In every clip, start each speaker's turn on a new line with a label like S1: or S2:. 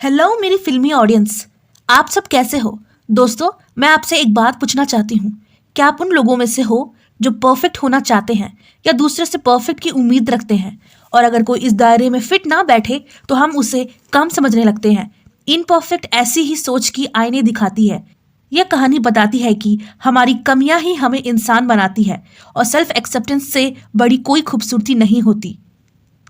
S1: Hello मेरी फिल्मी audience. आप सब कैसे हो दोस्तों? मैं आपसे एक बात पूछना चाहती हूँ। क्या आप उन लोगों में से हो जो परफेक्ट होना चाहते हैं या दूसरे से परफेक्ट की उम्मीद रखते हैं, और अगर कोई इस दायरे में फिट ना बैठे तो हम उसे कम समझने लगते हैं। इनपरफेक्ट ऐसी ही सोच की आईने दिखाती है। यह कहानी बताती है कि हमारी कमियां ही हमें इंसान बनाती है और सेल्फ एक्सेप्टेंस से बड़ी कोई खूबसूरती नहीं होती।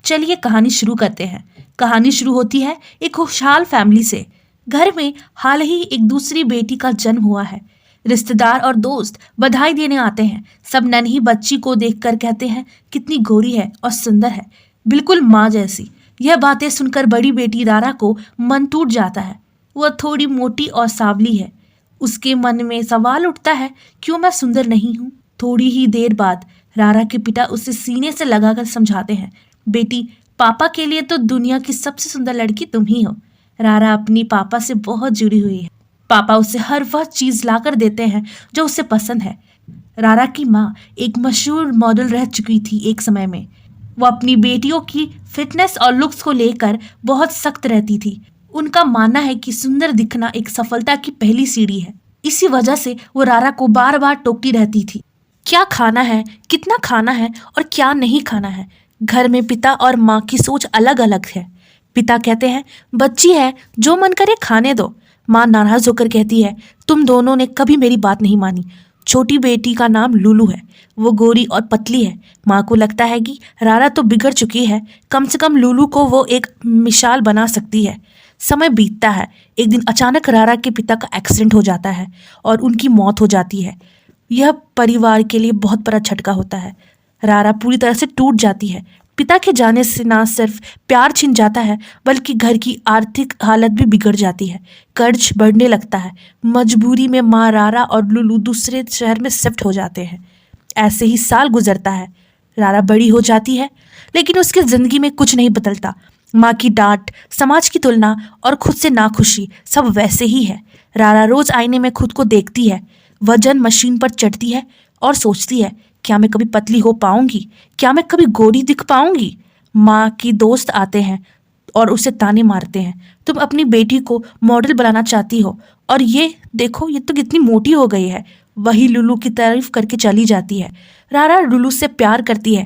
S1: चलिए कहानी शुरू करते हैं। कहानी शुरू होती है एक खुशहाल फैमिली से। घर में हाल ही एक दूसरी बेटी का जन्म हुआ है। रिश्तेदार और दोस्त बधाई देने आते हैं। सब नन्ही बच्ची को देखकर कहते हैं कितनी गोरी है और सुंदर है, बिल्कुल माँ जैसी। यह बातें सुनकर बड़ी बेटी रारा को मन टूट जाता है। वह थोड़ी मोटी और सांवली है। उसके मन में सवाल उठता है, क्यों मैं सुंदर नहीं हूँ? थोड़ी ही देर बाद रारा के पिता उसे सीने से लगाकर समझाते हैं, बेटी, पापा के लिए तो दुनिया की सबसे सुंदर लड़की तुम ही हो। रारा अपनी पापा से बहुत जुड़ी हुई है। पापा उसे हर वह चीज लाकर देते हैं जो उसे पसंद है। रारा की माँ एक मशहूर मॉडल रह चुकी थी एक समय में। वो अपनी बेटियों की फिटनेस और लुक्स को लेकर बहुत सख्त रहती थी। उनका मानना है कि सुंदर दिखना एक सफलता की पहली सीढ़ी है। इसी वजह से वो रारा को बार बार टोकती रहती थी। क्या खाना है, कितना खाना है और क्या नहीं खाना है। घर में पिता और माँ की सोच अलग अलग है। पिता कहते हैं बच्ची है, जो मन करे खाने दो। माँ नाराज होकर कहती है तुम दोनों ने कभी मेरी बात नहीं मानी। छोटी बेटी का नाम लूलू है। वो गोरी और पतली है। माँ को लगता है कि रारा तो बिगड़ चुकी है, कम से कम लूलू को वो एक मिसाल बना सकती है। समय बीतता है। एक दिन अचानक रारा के पिता का एक्सीडेंट हो जाता है और उनकी मौत हो जाती है। यह परिवार के लिए बहुत बड़ा झटका होता है। रारा पूरी तरह से टूट जाती है। पिता के जाने से ना सिर्फ प्यार छिन जाता है, बल्कि घर की आर्थिक हालत भी बिगड़ जाती है। कर्ज बढ़ने लगता है। मजबूरी में माँ रारा और लुलू दूसरे शहर में शिफ्ट हो जाते हैं। ऐसे ही साल गुजरता है। रारा बड़ी हो जाती है, लेकिन उसकी जिंदगी में कुछ नहीं बदलता। माँ की डांट, समाज की तुलना और खुद से नाखुशी सब वैसे ही है। रारा रोज आईने में खुद को देखती है। वजन मशीन पर चढ़ती है और सोचती है, क्या मैं कभी पतली हो पाऊंगी? क्या मैं कभी गोरी दिख पाऊंगी? माँ की दोस्त आते हैं और उसे ताने मारते हैं, तुम अपनी बेटी को मॉडल बनाना चाहती हो, और ये देखो ये तो कितनी मोटी हो गई है। वही लुलू की तारीफ करके चली जाती है। रारा लुलू से प्यार करती है,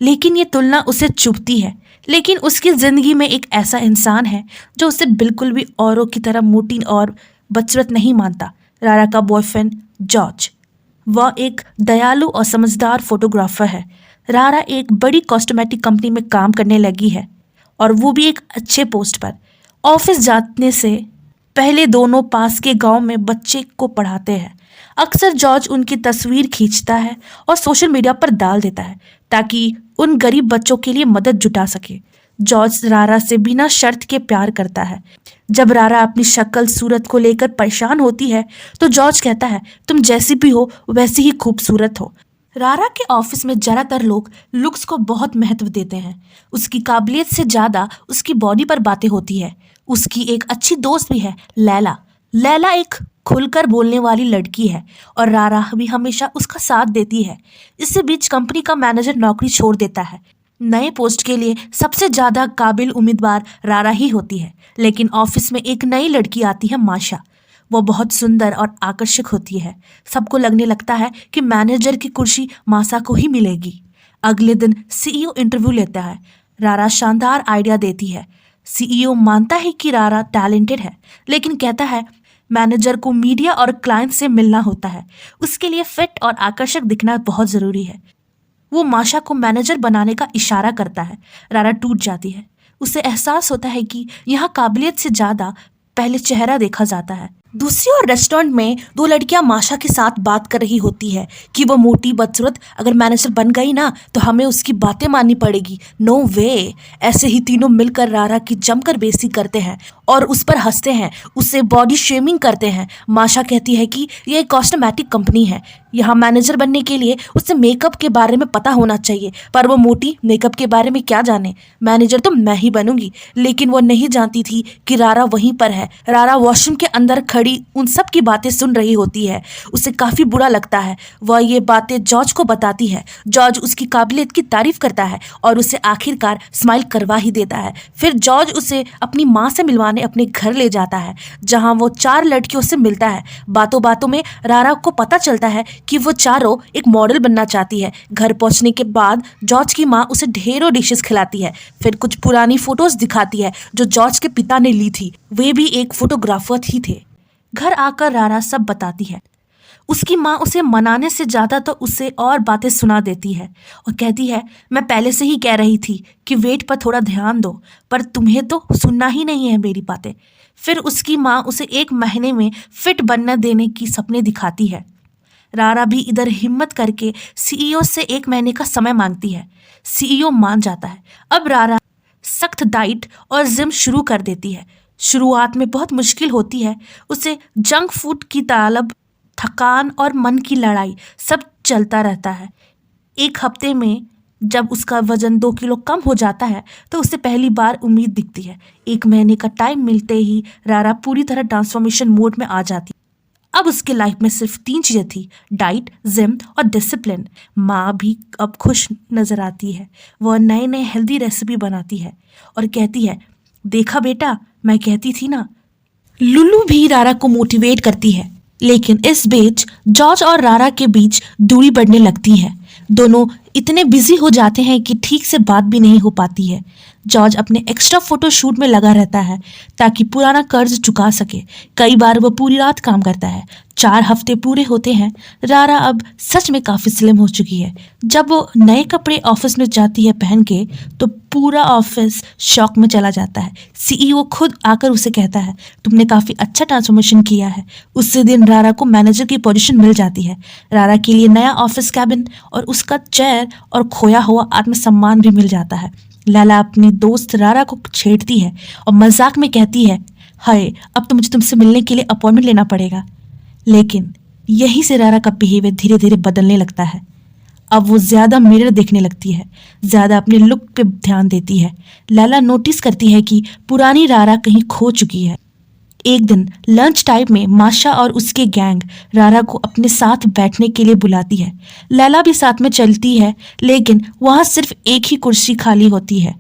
S1: लेकिन ये तुलना उसे चुभती है। लेकिन उसकी जिंदगी में एक ऐसा इंसान है जो उसे बिल्कुल भी औरों की तरह मोटी और बदसूरत नहीं मानता। रारा का बॉयफ्रेंड जॉर्ज। वह एक दयालु और समझदार फोटोग्राफर है। रारा एक बड़ी कॉस्मेटिक कंपनी में काम करने लगी है, और वो भी एक अच्छे पोस्ट पर। ऑफिस जाने से पहले दोनों पास के गांव में बच्चे को पढ़ाते हैं। अक्सर जॉर्ज उनकी तस्वीर खींचता है और सोशल मीडिया पर डाल देता है, ताकि उन गरीब बच्चों के लिए मदद जुटा सके। जॉर्ज रारा से बिना शर्त के प्यार करता है। जब रारा अपनी शक्ल सूरत को लेकर परेशान होती है तो जॉर्ज कहता है तुम जैसी भी हो वैसी ही खूबसूरत हो। रारा के ऑफिस में ज्यादातर लोग लुक्स को बहुत महत्व देते हैं। उसकी काबिलियत से ज्यादा उसकी बॉडी पर बातें होती है। उसकी एक अच्छी दोस्त भी है, लैला। लैला एक खुलकर बोलने वाली लड़की है और रारा भी हमेशा उसका साथ देती है। इससे बीच कंपनी का मैनेजर नौकरी छोड़ देता है। नए पोस्ट के लिए सबसे ज्यादा काबिल उम्मीदवार रारा ही होती है, लेकिन ऑफिस में एक नई लड़की आती है, माशा। वो बहुत सुंदर और आकर्षक होती है। सबको लगने लगता है कि मैनेजर की कुर्सी माशा को ही मिलेगी। अगले दिन सीईओ इंटरव्यू लेता है। रारा शानदार आइडिया देती है। सीईओ मानता है कि रारा टैलेंटेड है, लेकिन कहता है मैनेजर को मीडिया और क्लाइंट से मिलना होता है। उसके लिए फिट और आकर्षक दिखना बहुत जरूरी है। वो माशा को मैनेजर बनाने का इशारा करता है। रारा टूट जाती है। उसे एहसास होता है कि यहाँ काबिलियत से ज्यादा पहले चेहरा देखा जाता है। दूसरी ओर रेस्टोरेंट में दो लड़कियां माशा के साथ बात कर रही होती है कि वो मोटी बदसूरत अगर मैनेजर बन गई ना तो हमें उसकी बातें माननी पड़ेगी। नो वे। ऐसे ही तीनों मिलकर रारा की जमकर बेइज्जती करते हैं और उस पर हंसते हैं, उसे बॉडी शेमिंग करते हैं। माशा कहती है कि ये एक कॉस्मेटिक कंपनी है, यहाँ मैनेजर बनने के लिए उसे मेकअप के बारे में पता होना चाहिए, पर वो मोटी मेकअप के बारे में क्या जाने। मैनेजर तो मैं ही बनूंगी। लेकिन वो नहीं जानती थी कि रारा वहीं पर है। रारा वॉशरूम के अंदर खड़ी उन सब की बातें सुन रही होती है। उसे काफी बुरा लगता है। वह ये बातें जॉर्ज को बताती है। जॉर्ज उसकी काबिलियत की तारीफ करता है और उसे आखिरकार स्माइल करवा ही देता है। फिर जॉर्ज उसे अपनी माँ से मिलवाने अपने घर ले जाता है, जहाँ वो 4 लड़कियों से मिलता है। बातों बातों में रारा को पता चलता है कि वो चारों एक मॉडल बनना चाहती है। घर पहुंचने के बाद जॉर्ज की माँ उसे ढेरों डिशेस खिलाती है। फिर कुछ पुरानी फोटोज दिखाती है जो जॉर्ज के पिता ने ली थी। वे भी एक फोटोग्राफर ही थे। घर आकर रारा सब बताती है। उसकी माँ उसे मनाने से ज्यादा तो उसे और बातें सुना देती है और कहती है, मैं पहले से ही कह रही थी कि वेट पर थोड़ा ध्यान दो, पर तुम्हें तो सुनना ही नहीं है मेरी बातें। फिर उसकी माँ उसे 1 महीने में फिट बनने देने की सपने दिखाती है। रारा भी इधर हिम्मत करके सीईओ से 1 महीने का समय मांगती है। सीईओ मान जाता है। अब रारा सख्त डाइट और जिम शुरू कर देती है। शुरुआत में बहुत मुश्किल होती है। उसे जंक फूड की तलब, थकान और मन की लड़ाई सब चलता रहता है। 1 हफ्ते में जब उसका वजन 2 किलो कम हो जाता है तो उसे पहली बार उम्मीद दिखती है। 1 महीने का टाइम मिलते ही रारा पूरी तरह ट्रांसफॉर्मेशन मोड में आ जाती है। अब उसके लाइफ में सिर्फ 3 चीज़ें थी, डाइट, जिम और डिसिप्लिन। माँ भी अब खुश नजर आती है। वह नए नए हेल्दी रेसिपी बनाती है और कहती है, देखा बेटा, मैं कहती थी ना। लुल्लू भी रारा को मोटिवेट करती है। लेकिन इस बीच जॉर्ज और रारा के बीच दूरी बढ़ने लगती है। दोनों इतने बिजी हो जाते हैं कि ठीक से बात भी नहीं हो पाती है। जॉर्ज अपने एक्स्ट्रा फोटो शूट में लगा रहता है ताकि पुराना कर्ज चुका सके। कई बार वो पूरी रात काम करता है। 4 हफ्ते पूरे होते हैं। रारा अब सच में काफी स्लिम हो चुकी है। जब वो नए कपड़े ऑफिस में जाती है पहन के, तो पूरा ऑफिस शॉक में चला जाता है। सीईओ खुद आकर उसे कहता है, तुमने काफी अच्छा ट्रांसफॉर्मेशन किया है। उसी दिन रारा को मैनेजर की पोजीशन मिल जाती है। रारा के लिए नया ऑफिस कैबिन और उसका चेयर और खोया हुआ आत्मसम्मान भी मिल जाता है। लैला अपनी दोस्त रारा को छेड़ती है और मजाक में कहती है, हाय, अब तो मुझे तुमसे मिलने के लिए अपॉइंटमेंट लेना पड़ेगा। लेकिन यहीं से रारा का बिहेवियर धीरे धीरे बदलने लगता है। अब वो ज्यादा मिरर देखने लगती है, ज्यादा अपने लुक पे ध्यान देती है। लैला नोटिस करती है कि पुरानी रारा कहीं खो चुकी है। एक दिन लंच टाइम में माशा और उसके गैंग रारा को अपने साथ बैठने के लिए बुलाती है। लैला भी साथ में चलती है, लेकिन वहां सिर्फ एक ही कुर्सी खाली होती है।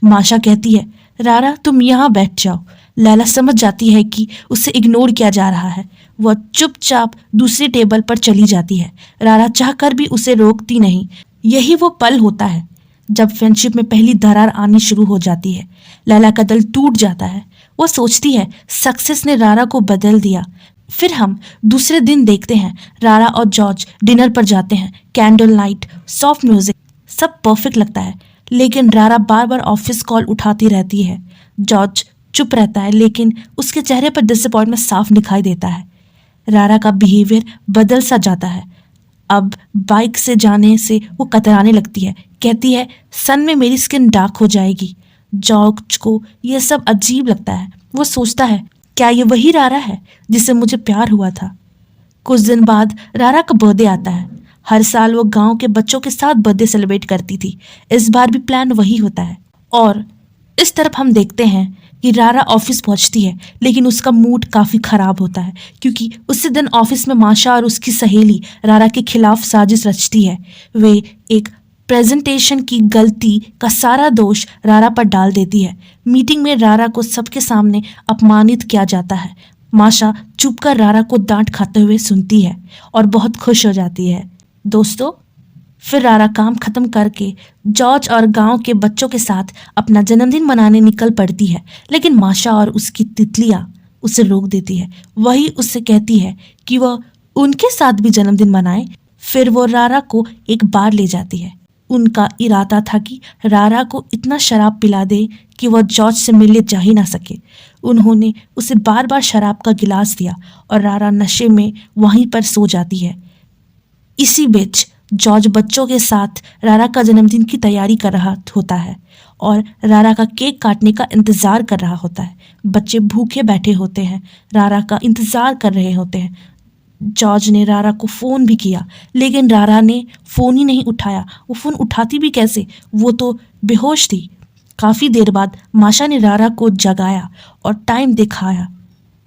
S1: माशा कहती है, रारा तुम यहाँ बैठ जाओ। लैला समझ जाती है कि उसे इग्नोर किया जा रहा है। वह चुपचाप दूसरी टेबल पर चली जाती है। रारा चाहकर भी उसे रोकती नहीं। यही वो पल होता है जब फ्रेंडशिप में पहली दरार आनी शुरू हो जाती है। लैला का दिल टूट जाता है। वो सोचती है सक्सेस ने रारा को बदल दिया। फिर हम दूसरे दिन देखते हैं रारा और जॉर्ज डिनर पर जाते हैं। कैंडल लाइट, सॉफ्ट म्यूजिक, सब परफेक्ट लगता है। लेकिन रारा बार बार ऑफिस कॉल उठाती रहती है। जॉर्ज चुप रहता है, लेकिन उसके चेहरे पर डिसअपॉइंटमेंट साफ दिखाई देता है। रारा का बिहेवियर बदल सा जाता है। अब बाइक से जाने से वो कतराने लगती है। कहती है, सन में मेरी स्किन डार्क हो जाएगी। जॉर्ज को यह सब अजीब लगता है। वो सोचता है, क्या ये वही रारा है जिससे मुझे प्यार हुआ था। कुछ दिन बाद रारा का बर्थडे आता है। हर साल वो गांव के बच्चों के साथ बर्थडे सेलिब्रेट करती थी। इस बार भी प्लान वही होता है। और इस तरफ हम देखते हैं कि रारा ऑफिस पहुंचती है, लेकिन उसका मूड काफ़ी ख़राब होता है क्योंकि उसी दिन ऑफिस में माशा और उसकी सहेली रारा के खिलाफ साजिश रचती है। वे एक प्रेजेंटेशन की गलती का सारा दोष रारा पर डाल देती है। मीटिंग में रारा को सबके सामने अपमानित किया जाता है। माशा चुपकर रारा को डांट खाते हुए सुनती है और बहुत खुश हो जाती है। दोस्तों, फिर रारा काम खत्म करके जॉर्ज और गांव के बच्चों के साथ अपना जन्मदिन मनाने निकल पड़ती है, लेकिन माशा और उसकी तितलियां उसे रोक देती है। वही उससे कहती है कि वह उनके साथ भी जन्मदिन मनाए। फिर वो रारा को एक बार ले जाती है। उनका इरादा था कि रारा को इतना शराब पिला दे कि वह जॉर्ज से मिलने जा ही ना सके। उन्होंने उसे बार बार शराब का गिलास दिया और रारा नशे में वहीं पर सो जाती है। इसी बीच जॉर्ज बच्चों के साथ रारा का जन्मदिन की तैयारी कर रहा होता है और रारा का केक काटने का इंतज़ार कर रहा होता है। बच्चे भूखे बैठे होते हैं, रारा का इंतज़ार कर रहे होते हैं। जॉर्ज ने रारा को फ़ोन भी किया, लेकिन रारा ने फ़ोन ही नहीं उठाया। वो फ़ोन उठाती भी कैसे, वो तो बेहोश थी। काफ़ी देर बाद माशा ने रारा को जगाया और टाइम दिखाया।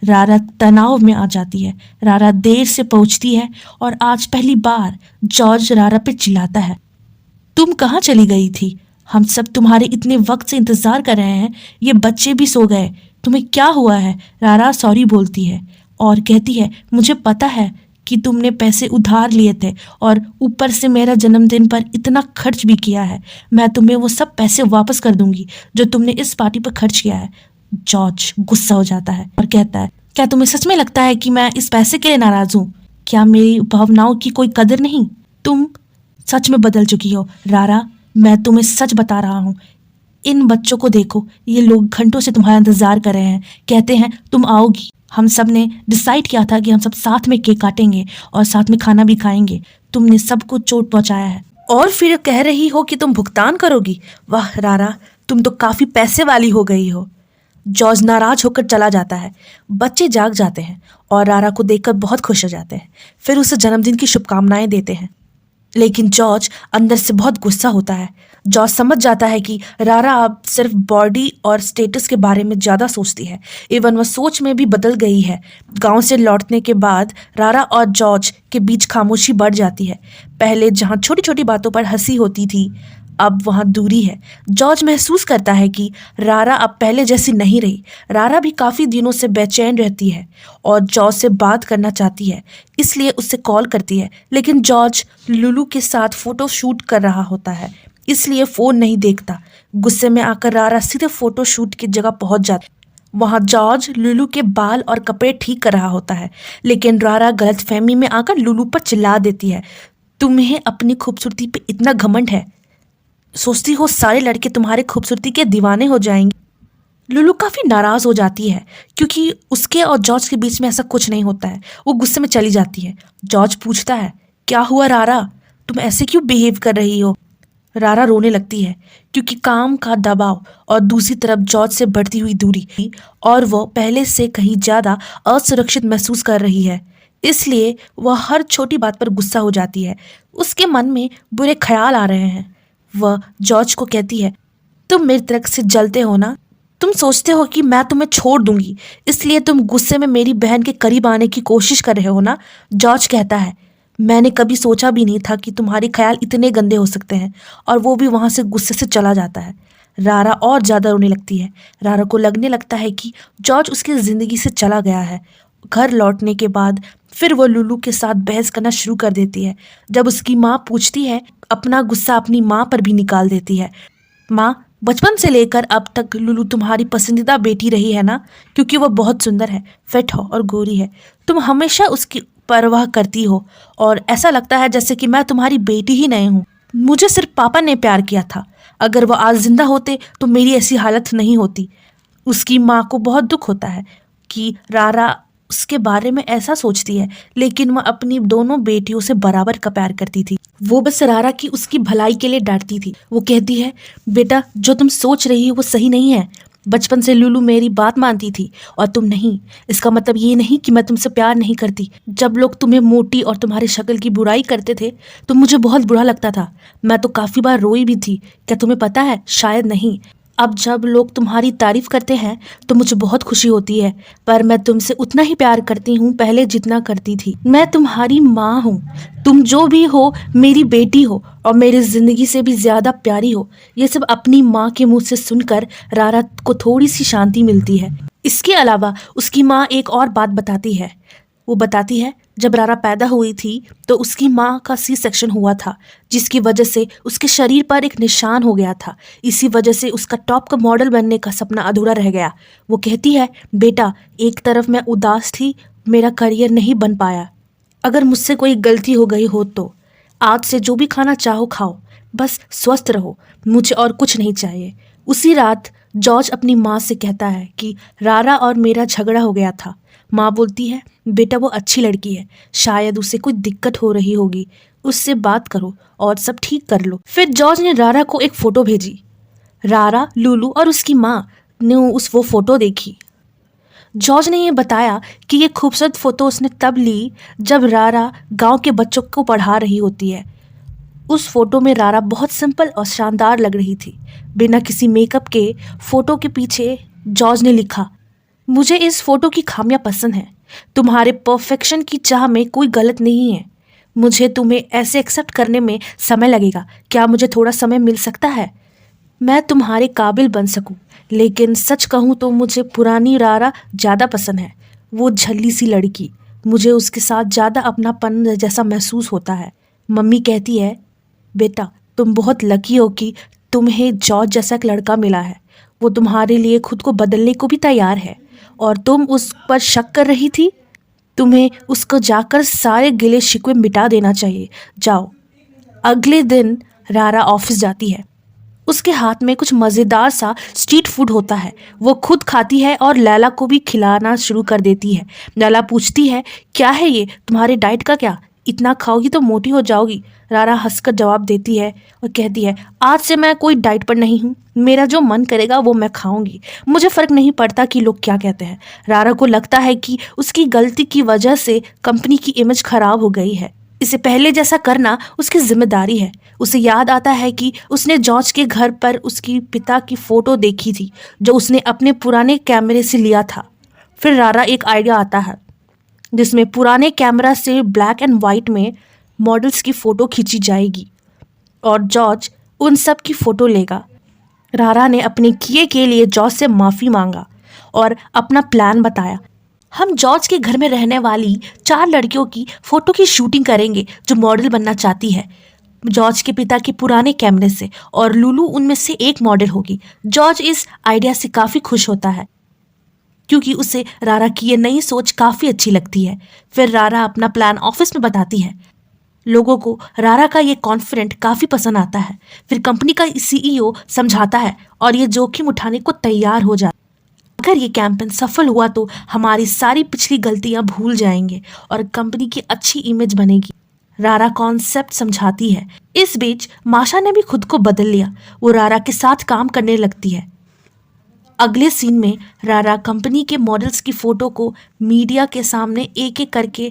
S1: रारा तनाव में आ जाती है। रारा देर से पहुंचती है और आज पहली बार जॉर्ज रारा पे चिल्लाता है, तुम कहाँ चली गई थी? हम सब तुम्हारे इतने वक्त से इंतज़ार कर रहे हैं, ये बच्चे भी सो गए, तुम्हें क्या हुआ है? रारा सॉरी बोलती है और कहती है, मुझे पता है कि तुमने पैसे उधार लिए थे और ऊपर से मेरा जन्मदिन पर इतना खर्च भी किया है। मैं तुम्हें वो सब पैसे वापस कर दूंगी जो तुमने इस पार्टी पर खर्च किया है। जॉर्ज गुस्सा हो जाता है और कहता है, क्या तुम्हें सच में लगता है कि मैं इस पैसे के लिए नाराज़ हूँ? क्या मेरी भावनाओं की कोई कदर नहीं? तुम सच में बदल चुकी हो रारा, मैं तुम्हें सच बता रहा हूँ। इन बच्चों को देखो, ये लोग घंटों से तुम्हारा इंतजार कर रहे हैं, कहते हैं तुम आओगी। हम सब ने डिसाइड किया था कि हम सब साथ में केक काटेंगे और साथ में खाना भी खाएंगे। तुमने सबको चोट पहुंचाया है और फिर कह रही हो कि तुम भुगतान करोगी। वाह रारा, तुम तो काफ़ी पैसे वाली हो गई हो। जॉर्ज नाराज होकर चला जाता है। बच्चे जाग जाते हैं और रारा को देखकर बहुत खुश हो जाते हैं। फिर उसे जन्मदिन की शुभकामनाएं देते हैं, लेकिन जॉर्ज अंदर से बहुत गुस्सा होता है। जॉर्ज समझ जाता है कि रारा अब सिर्फ बॉडी और स्टेटस के बारे में ज़्यादा सोचती है। इवन वह सोच में भी बदल गई है। गांव से लौटने के बाद रारा और जॉर्ज के बीच खामोशी बढ़ जाती है। पहले जहां छोटी छोटी बातों पर हंसी होती थी, अब वहाँ दूरी है। जॉर्ज महसूस करता है कि रारा अब पहले जैसी नहीं रही। रारा भी काफ़ी दिनों से बेचैन रहती है और जॉर्ज से बात करना चाहती है, इसलिए उससे कॉल करती है। लेकिन जॉर्ज लुलू के साथ फ़ोटो शूट कर रहा होता है, इसलिए फ़ोन नहीं देखता। गुस्से में आकर रारा सीधे फ़ोटो शूट की जगह पहुँच जाती है। वहाँ जॉर्ज लुलू के बाल और कपड़े ठीक कर रहा होता है, लेकिन रारा गलतफहमी में आकर लुलू पर चिल्ला देती है, तुम्हें अपनी खूबसूरती पे इतना घमंड है? सोचती हो सारे लड़के तुम्हारे खूबसूरती के दीवाने हो जाएंगे? लुलू काफ़ी नाराज़ हो जाती है क्योंकि उसके और जॉर्ज के बीच में ऐसा कुछ नहीं होता है। वो गुस्से में चली जाती है। जॉर्ज पूछता है, क्या हुआ रारा, तुम ऐसे क्यों बिहेव कर रही हो? रारा रोने लगती है क्योंकि काम का दबाव और दूसरी तरफ जॉर्ज से बढ़ती हुई दूरी, और वो पहले से कहीं ज़्यादा असुरक्षित महसूस कर रही है, इसलिए वह हर छोटी बात पर गुस्सा हो जाती है। उसके मन में बुरे ख्याल आ रहे हैं। वह जॉर्ज को कहती है, तुम मेरी तरफ से जलते हो ना? तुम सोचते हो कि मैं तुम्हें छोड़ दूंगी, इसलिए तुम गुस्से में मेरी बहन के करीब आने की कोशिश कर रहे हो ना? जॉर्ज कहता है, मैंने कभी सोचा भी नहीं था कि तुम्हारे ख्याल इतने गंदे हो सकते हैं, और वो भी वहाँ से गुस्से से चला जाता है। रारा और ज़्यादा रोने लगती है। रारा को लगने लगता है कि जॉर्ज उसकी ज़िंदगी से चला गया है। घर लौटने के बाद फिर वो लुलू के साथ बहस करना शुरू कर देती है। जब उसकी माँ पूछती है, अपना गुस्सा अपनी माँ पर भी निकाल देती है। माँ, बचपन से लेकर अब तक लुलू तुम्हारी पसंदीदा बेटी रही है ना? क्योंकि वह बहुत सुंदर है, फिट हो और गोरी है। तुम हमेशा उसकी परवाह करती हो और ऐसा लगता है जैसे कि मैं तुम्हारी बेटी ही नहीं हूँ। मुझे सिर्फ पापा ने प्यार किया था। अगर वो आज जिंदा होते तो मेरी ऐसी हालत नहीं होती। उसकी माँ को बहुत दुख होता है कि रारा उसके बारे में ऐसा सोचती है, लेकिन वह अपनी दोनों बेटियों से बराबर का प्यार करती थी। वो बस रारा की उसकी भलाई के लिए डांटती थी। वो कहती है, बेटा जो तुम सोच रही हो वो सही नहीं है। बचपन से लुलू मेरी बात मानती थी और तुम नहीं। इसका मतलब ये नहीं कि मैं तुमसे प्यार नहीं करती। जब लोग तुम्हें मोटी और तुम्हारी शक्ल की बुराई करते थे तो मुझे बहुत बुरा लगता था। मैं तो काफ़ी बार रोई भी थी। क्या तुम्हें पता है? शायद नहीं। अब जब लोग तुम्हारी तारीफ करते हैं तो मुझे बहुत खुशी होती है, पर मैं तुमसे उतना ही प्यार करती हूँ पहले जितना करती थी। मैं तुम्हारी माँ हूँ। तुम जो भी हो मेरी बेटी हो और मेरी ज़िंदगी से भी ज़्यादा प्यारी हो। ये सब अपनी माँ के मुँह से सुनकर रारा को थोड़ी सी शांति मिलती है। इसके अलावा उसकी माँ एक और बात बताती है। वो बताती है, जब रारा पैदा हुई थी तो उसकी माँ का सी सेक्शन हुआ था, जिसकी वजह से उसके शरीर पर एक निशान हो गया था। इसी वजह से उसका टॉप का मॉडल बनने का सपना अधूरा रह गया। वो कहती है, बेटा एक तरफ मैं उदास थी, मेरा करियर नहीं बन पाया। अगर मुझसे कोई गलती हो गई हो तो आज से जो भी खाना चाहो खाओ, बस स्वस्थ रहो, मुझे और कुछ नहीं चाहिए। उसी रात जॉर्ज अपनी माँ से कहता है कि रारा और मेरा झगड़ा हो गया था। माँ बोलती है, बेटा वो अच्छी लड़की है, शायद उसे कोई दिक्कत हो रही होगी, उससे बात करो और सब ठीक कर लो। फिर जॉर्ज ने रारा को एक फ़ोटो भेजी। रारा, लुलू और उसकी माँ ने वो फ़ोटो देखी। जॉर्ज ने ये बताया कि ये खूबसूरत फोटो उसने तब ली जब रारा गांव के बच्चों को पढ़ा रही होती है। उस फोटो में रारा बहुत सिंपल और शानदार लग रही थी। बिना किसी मेकअप के फोटो के पीछे जॉर्ज ने लिखा, मुझे इस फोटो की खामियां पसंद हैं। तुम्हारे परफेक्शन की चाह में कोई गलत नहीं है। मुझे तुम्हें ऐसे एक्सेप्ट करने में समय लगेगा। क्या मुझे थोड़ा समय मिल सकता है? मैं तुम्हारे काबिल बन सकूं। लेकिन सच कहूं तो मुझे पुरानी रारा ज़्यादा पसंद है। वो झल्ली सी लड़की, मुझे उसके साथ ज़्यादा अपनापन जैसा महसूस होता है। मम्मी कहती है, बेटा तुम बहुत लकी हो कि तुम्हें जॉर्ज जैसा एक लड़का मिला है। वो तुम्हारे लिए खुद को बदलने को भी तैयार है और तुम उस पर शक कर रही थी। तुम्हें उसको जाकर सारे गिले शिकवे मिटा देना चाहिए। जाओ। अगले दिन रारा ऑफिस जाती है। उसके हाथ में कुछ मज़ेदार सा स्ट्रीट फूड होता है। वो खुद खाती है और लैला को भी खिलाना शुरू कर देती है। लैला पूछती है, क्या है ये, तुम्हारे डाइट का क्या? इतना खाओगी तो मोटी हो जाओगी। रारा हंसकर जवाब देती है और कहती है, आज से मैं कोई डाइट पर नहीं हूँ। मेरा जो मन करेगा वो मैं खाऊंगी। मुझे फ़र्क नहीं पड़ता कि लोग क्या कहते हैं। रारा को लगता है कि उसकी गलती की वजह से कंपनी की इमेज खराब हो गई है। इसे पहले जैसा करना उसकी जिम्मेदारी है। उसे याद आता है कि उसने जॉर्ज के घर पर उसकी पिता की फ़ोटो देखी थी जो उसने अपने पुराने कैमरे से लिया था। फिर रारा एक आइडिया आता है जिसमें पुराने कैमरा से ब्लैक एंड वाइट में मॉडल्स की फ़ोटो खींची जाएगी और जॉर्ज उन सब की फ़ोटो लेगा। रारा ने अपने किए के लिए जॉर्ज से माफ़ी मांगा और अपना प्लान बताया। हम जॉर्ज के घर में रहने वाली 4 लड़कियों की फ़ोटो की शूटिंग करेंगे जो मॉडल बनना चाहती है, जॉर्ज के पिता के पुराने कैमरे से, और लुलू उनमें से एक मॉडल होगी। जॉर्ज इस आइडिया से काफ़ी खुश होता है क्योंकि उसे रारा की ये नई सोच काफ़ी अच्छी लगती है। फिर रारा अपना प्लान ऑफिस में बताती है। लोगों को रारा का ये कॉन्फिडेंट काफ़ी पसंद आता है। फिर कंपनी का सीईओ समझाता है और ये जोखिम उठाने को तैयार हो जाता है। अगर ये कैंपेन सफल हुआ तो हमारी सारी पिछली गलतियां भूल जाएंगे और कंपनी की अच्छी इमेज बनेगी। रारा कॉन्सेप्ट समझाती है। इस बीच माशा ने भी खुद को बदल लिया। वो रारा के साथ काम करने लगती है। अगले सीन में रारा कंपनी के मॉडल्स की फ़ोटो को मीडिया के सामने एक एक करके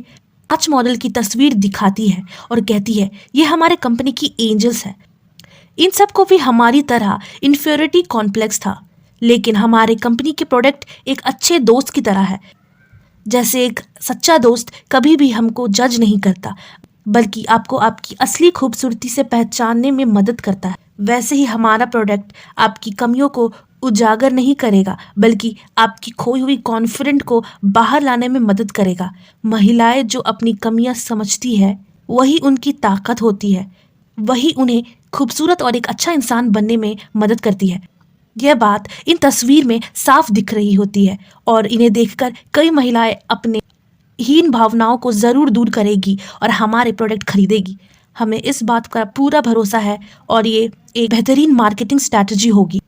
S1: 5 मॉडल की तस्वीर दिखाती है और कहती है, ये हमारे कंपनी की एंजल्स हैं। इन सबको भी हमारी तरह इन्फीरियरिटी कॉम्प्लेक्स था, लेकिन हमारे कंपनी के प्रोडक्ट एक अच्छे दोस्त की तरह है। जैसे एक सच्चा दोस्त कभी भी हमको जज नहीं करता, बल्कि आपको आपकी असली खूबसूरती से पहचानने में मदद करता है। वैसे ही हमारा प्रोडक्ट आपकी कमियों को उजागर नहीं करेगा, बल्कि आपकी खोई हुई कॉन्फिडेंट को बाहर लाने में मदद करेगा। महिलाएं जो अपनी कमियां समझती है वही उनकी ताकत होती है, वही उन्हें खूबसूरत और एक अच्छा इंसान बनने में मदद करती है। यह बात इन तस्वीर में साफ दिख रही होती है और इन्हें देखकर कई महिलाएं अपने हीन भावनाओं को ज़रूर दूर करेगी और हमारे प्रोडक्ट खरीदेगी। हमें इस बात का पूरा भरोसा है और ये एक बेहतरीन मार्केटिंग स्ट्रैटेजी होगी।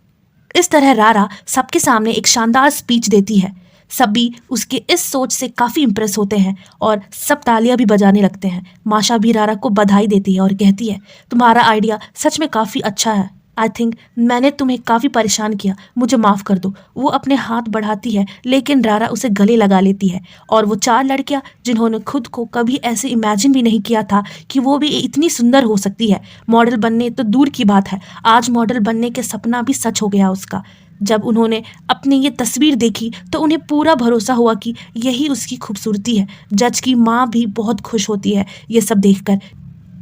S1: इस तरह रारा सबके सामने एक शानदार स्पीच देती है। सभी उसके इस सोच से काफ़ी इम्प्रेस होते हैं और सब तालियां भी बजाने लगते हैं। माशा भी रारा को बधाई देती है और कहती है, तुम्हारा आइडिया सच में काफ़ी अच्छा है। आई थिंक मैंने तुम्हें काफ़ी परेशान किया, मुझे माफ़ कर दो। वो अपने हाथ बढ़ाती है लेकिन रारा उसे गले लगा लेती है और वो 4 लड़कियां जिन्होंने खुद को कभी ऐसे इमेजिन भी नहीं किया था कि वो भी इतनी सुंदर हो सकती है, मॉडल बनने तो दूर की बात है, आज मॉडल बनने के सपना भी सच हो गया उसका। जब उन्होंने अपनी ये तस्वीर देखी तो उन्हें पूरा भरोसा हुआ कि यही उसकी खूबसूरती है। जज की माँ भी बहुत खुश होती है ये सब देखकर,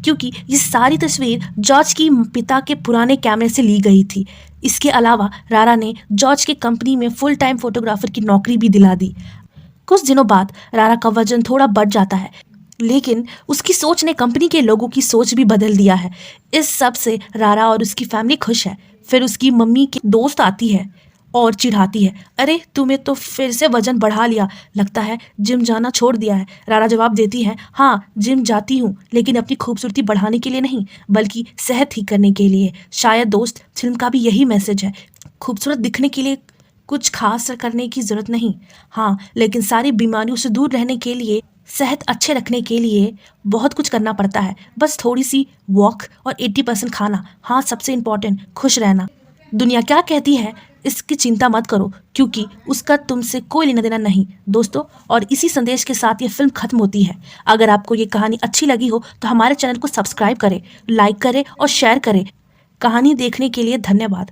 S1: क्योंकि ये सारी तस्वीर जॉर्ज की पिता के पुराने कैमरे से ली गई थी। इसके अलावा रारा ने जॉर्ज के कंपनी में फुल टाइम फोटोग्राफर की नौकरी भी दिला दी। कुछ दिनों बाद रारा का वजन थोड़ा बढ़ जाता है, लेकिन उसकी सोच ने कंपनी के लोगों की सोच भी बदल दिया है। इस सब से रारा और उसकी फैमिली खुश है। फिर उसकी मम्मी की दोस्त आती है और चिढ़ाती है, अरे तूने तो फिर से वजन बढ़ा लिया, लगता है जिम जाना छोड़ दिया है। रारा जवाब देती है, हाँ जिम जाती हूँ, लेकिन अपनी खूबसूरती बढ़ाने के लिए नहीं, बल्कि सेहत ठीक करने के लिए। शायद दोस्त फिल्म का भी यही मैसेज है, खूबसूरत दिखने के लिए कुछ खास करने की ज़रूरत नहीं, हाँ लेकिन सारी बीमारियों से दूर रहने के लिए, सेहत अच्छे रखने के लिए बहुत कुछ करना पड़ता है। बस थोड़ी सी वॉक और 80% खाना, हाँ सबसे इम्पॉर्टेंट खुश रहना। दुनिया क्या कहती है इसकी चिंता मत करो, क्योंकि उसका तुमसे कोई लेना देना नहीं दोस्तों। और इसी संदेश के साथ ये फिल्म खत्म होती है। अगर आपको ये कहानी अच्छी लगी हो तो हमारे चैनल को सब्सक्राइब करें, लाइक करें और शेयर करें। कहानी देखने के लिए धन्यवाद।